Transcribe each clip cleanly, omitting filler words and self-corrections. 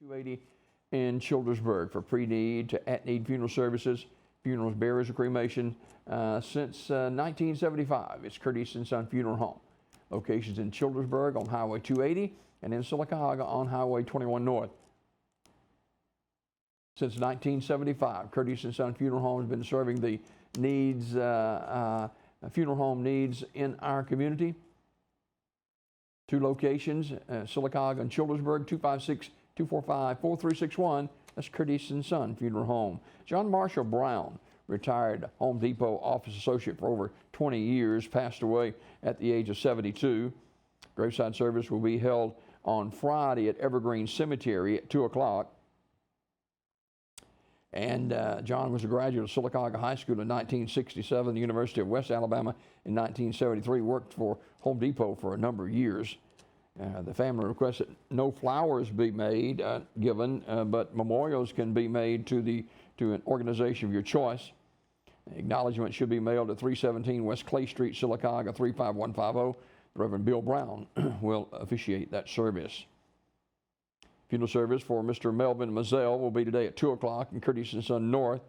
280 in Childersburg for pre-need to at-need funeral services, funerals, burials, or cremation since 1975. It's Curtis and Son Funeral Home. Locations in Childersburg on Highway 280 and in Sylacauga on Highway 21 North. Since 1975, Curtis and Son Funeral Home has been serving the needs, funeral home needs in our community. 2 locations, Sylacauga and Childersburg, 256-245-4361. That's Curtis and Son Funeral Home. John Marshall Brown, retired Home Depot office associate for over 20 years, passed away at the age of 72. Graveside service will be held on Friday at Evergreen Cemetery at 2 o'clock. And John was a graduate of Sylacauga High School in 1967, the University of West Alabama in 1973, worked for Home Depot for a number of years. The family requests that no flowers be made, given, but memorials can be made to an organization of your choice. Acknowledgement should be mailed at 317 West Clay Street, Sylacauga 35150. The Reverend Bill Brown will officiate that service. Funeral service for Mr. Melvin Mazzell will be today at 2 o'clock in Curtis and Son North,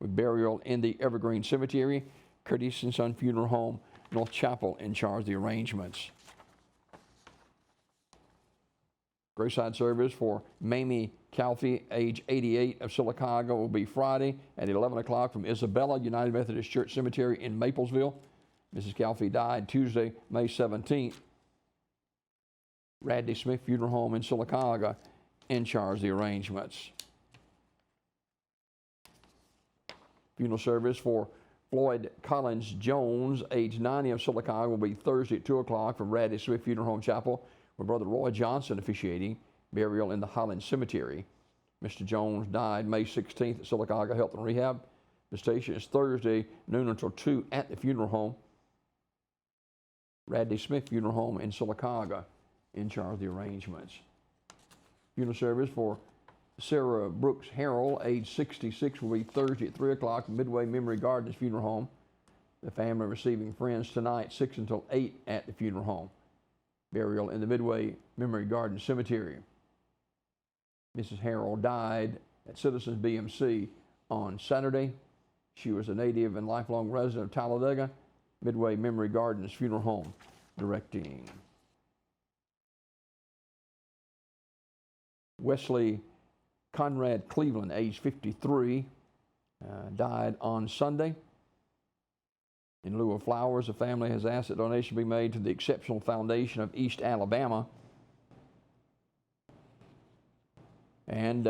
with burial in the Evergreen Cemetery. Curtis and Son Funeral Home, North Chapel, in charge of the arrangements. Graveside service for Mamie Calfee, age 88, of Sylacauga, will be Friday at 11 o'clock from Isabella United Methodist Church Cemetery in Maplesville. Mrs. Calfee died Tuesday, May 17th. Radley Smith Funeral Home in Sylacauga, in charge of the arrangements. Funeral service for Floyd Collins Jones, age 90, of Sylacauga, will be Thursday at 2 o'clock from Radley Smith Funeral Home Chapel, with Brother Roy Johnson officiating. Burial in the Highland Cemetery. Mr. Jones died May 16th at Sylacauga Health and Rehab. Visitation is Thursday, noon until 2 at the funeral home. Radley Smith Funeral Home in Sylacauga, in charge of the arrangements. Funeral service for Sarah Brooks Harrell, age 66, will be Thursday at 3 o'clock, Midway Memory Gardens Funeral Home. The family receiving friends tonight, 6 until 8 at the funeral home. Burial in the Midway Memory Gardens Cemetery. Mrs. Harrell died at Citizens BMC on Saturday. She was a native and lifelong resident of Talladega. Midway Memory Gardens Funeral Home directing. Wesley Conrad Cleveland, age 53, died on Sunday. In lieu of flowers, the family has asked that donation be made to the Exceptional Foundation of East Alabama. And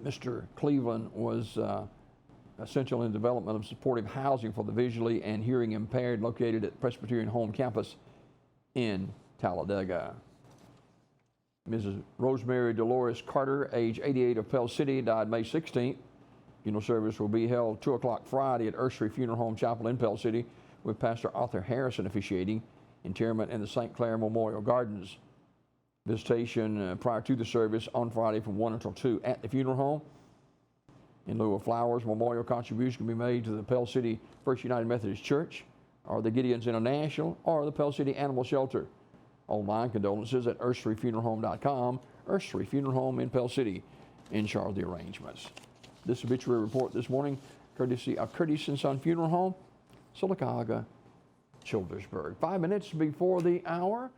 Mr. Cleveland was essential in the development of supportive housing for the visually and hearing impaired, located at Presbyterian Home Campus in Talladega. Mrs. Rosemary Dolores Carter, age 88, of Pell City, died May 16th. Funeral service will be held 2 o'clock Friday at Ursery Funeral Home Chapel in Pell City, with Pastor Arthur Harrison officiating. Interment in the St. Clair Memorial Gardens. Visitation prior to the service on Friday from 1 until 2 at the funeral home. In lieu of flowers, memorial contribution can be made to the Pell City First United Methodist Church, or the Gideons International, or the Pell City Animal Shelter. Online condolences at urseryfuneralhome.com. Ursery Funeral Home in Pell City, in charge of the arrangements. This obituary report this morning, courtesy of Curtis and Son Funeral Home, Sylacauga, Childersburg. 5 minutes before the hour.